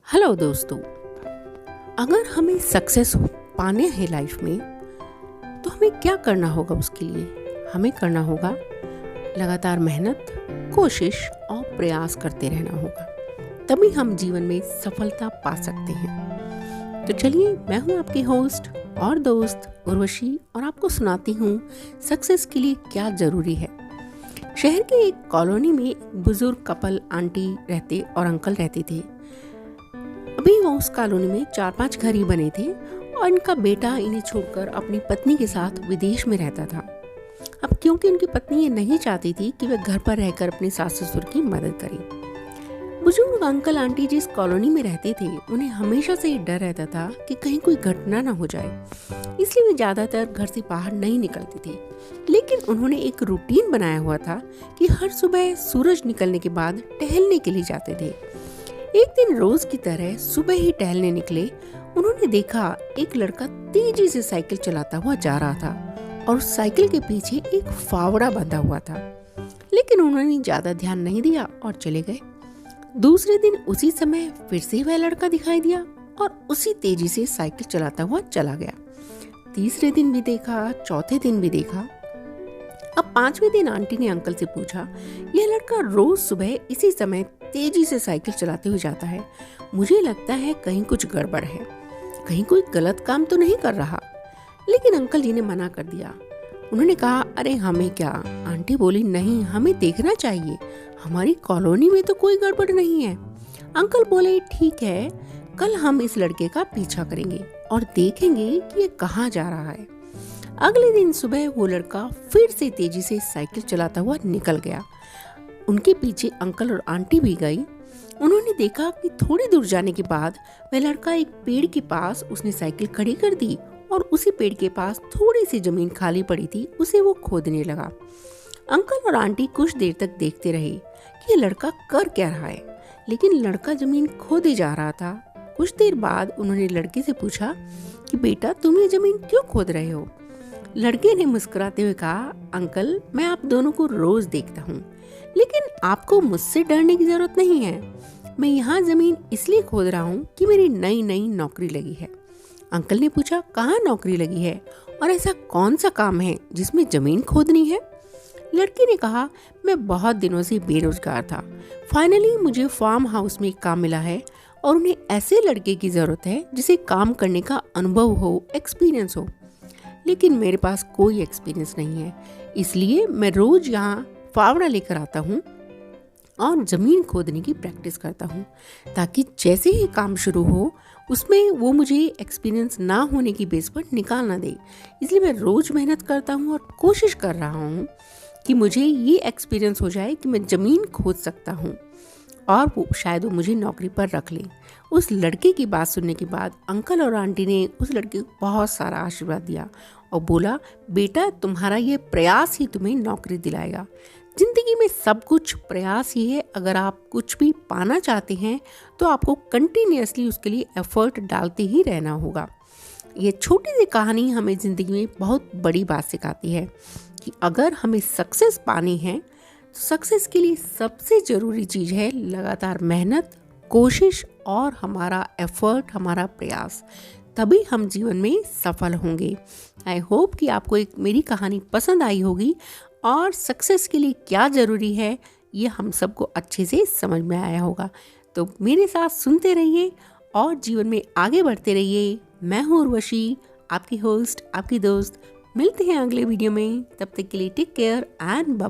Hello दोस्तों, अगर हमें सक्सेस पाने हैं लाइफ में तो हमें क्या करना होगा? उसके लिए हमें करना होगा लगातार मेहनत, कोशिश और प्रयास करते रहना होगा, तभी हम जीवन में सफलता पा सकते हैं। तो चलिए, मैं हूँ आपकी होस्ट और दोस्त उर्वशी और आपको सुनाती हूँ सक्सेस के लिए क्या जरूरी है। शहर के एक कॉलोनी में एक बुजुर्ग कपल आंटी रहते और अंकल रहते थे। अभी वो उस कॉलोनी में 4-5 घर ही बने थे और इनका बेटा इन्हें छोड़कर अपनी पत्नी के साथ विदेश में रहता था। अब क्योंकि उनकी पत्नी ये नहीं चाहती थी कि वे घर पर रहकर अपने सास ससुर की मदद करें। बुजुर्ग अंकल आंटी जिस कॉलोनी में रहते थे उन्हें हमेशा से ये डर रहता था कि कहीं कोई घटना न हो जाए, इसलिए वे ज्यादातर घर से बाहर नहीं निकलते थे। लेकिन उन्होंने एक रूटीन बनाया हुआ था कि हर सुबह सूरज निकलने के बाद टहलने के लिए जाते थे। एक दिन रोज की तरह सुबह ही टहलने निकले। उन्होंने देखा एक लड़का तेजी से साइकिल चलाता हुआ जा रहा था और उस साइकिल के पीछे एक फावड़ा बंधा हुआ था, लेकिन उन्होंने ज्यादा ध्यान नहीं दिया और चले गए। दूसरे दिन उसी समय फिर से वह लड़का दिखाई दिया और उसी तेजी से साइकिल चलाता हुआ चला गया। तीसरे दिन भी देखा, चौथे दिन भी देखा। अब 5वें दिन आंटी ने अंकल से पूछा, यह लड़का रोज सुबह इसी समय तेजी से साइकिल चलाते हुए जाता है, मुझे लगता है कहीं कुछ गड़बड़ है, कहीं कोई गलत काम तो नहीं कर रहा। लेकिन अंकल जी ने मना कर दिया। उन्होंने कहा, अरे हमें क्या? आंटी बोली, नहीं, हमें देखना चाहिए, हमारी कॉलोनी में तो कोई गड़बड़ नहीं है। अंकल बोले, ठीक है, कल हम इस लड़के का पीछा करेंगे और देखेंगे कि ये कहाँ जा रहा है। अगले दिन सुबह वो लड़का फिर से तेजी से साइकिल चलाता हुआ निकल गया। उनके पीछे अंकल और आंटी भी गई। उन्होंने देखा कि थोड़ी दूर जाने के बाद वह लड़का एक पेड़ के पास उसने साइकिल खड़ी कर दी और उसी पेड़ के पास थोड़ी सी जमीन खाली पड़ी थी, उसे वो खोदने लगा। अंकल और आंटी कुछ देर तक देखते रहे कि ये लड़का कर क्या रहा है, लेकिन लड़का जमीन खोदे जा रहा था। कुछ देर बाद उन्होंने लड़के से पूछा कि बेटा, तुम ये जमीन क्यों खोद रहे हो? लड़के ने मुस्कुराते हुए कहा, अंकल, मैं आप दोनों को रोज देखता हूँ, लेकिन आपको मुझसे डरने की जरूरत नहीं है। मैं यहाँ जमीन इसलिए खोद रहा हूँ कि मेरी नई नई नौकरी लगी है। अंकल ने पूछा, कहाँ नौकरी लगी है और ऐसा कौन सा काम है जिसमें जमीन खोदनी है? लड़के ने कहा, मैं बहुत दिनों से बेरोजगार था, फाइनली मुझे फार्म हाउस में एक काम मिला है और उन्हें ऐसे लड़के की जरूरत है जिसे काम करने का अनुभव हो, एक्सपीरियंस हो। लेकिन मेरे पास कोई एक्सपीरियंस नहीं है, इसलिए मैं रोज यहाँ फावड़ा लेकर आता हूँ और जमीन खोदने की प्रैक्टिस करता हूँ, ताकि जैसे ही काम शुरू हो उसमें वो मुझे एक्सपीरियंस ना होने की बेस पर निकाल ना दे। इसलिए मैं रोज मेहनत करता हूँ और कोशिश कर रहा हूँ कि मुझे ये एक्सपीरियंस हो जाए कि मैं जमीन खोद सकता हूँ और वो शायद वो मुझे नौकरी पर रख ले। उस लड़के की बात सुनने के बाद अंकल और आंटी ने उस लड़के को बहुत सारा आशीर्वाद दिया और बोला, बेटा, तुम्हारा ये प्रयास ही तुम्हें नौकरी दिलाएगा। जिंदगी में सब कुछ प्रयास ही है। अगर आप कुछ भी पाना चाहते हैं तो आपको कंटिन्यूअसली उसके लिए एफर्ट डालते ही रहना होगा। ये छोटी सी कहानी हमें जिंदगी में बहुत बड़ी बात सिखाती है कि अगर हमें सक्सेस पानी है तो सक्सेस के लिए सबसे जरूरी चीज है लगातार मेहनत, कोशिश और हमारा एफर्ट, हमारा प्रयास, तभी हम जीवन में सफल होंगे। आई होप कि आपको एक मेरी कहानी पसंद आई होगी और सक्सेस के लिए क्या ज़रूरी है ये हम सबको अच्छे से समझ में आया होगा। तो मेरे साथ सुनते रहिए और जीवन में आगे बढ़ते रहिए। मैं हूँ उर्वशी, आपकी होस्ट, आपकी दोस्त। मिलते हैं अगले वीडियो में, तब तक के लिए take care and bye bye.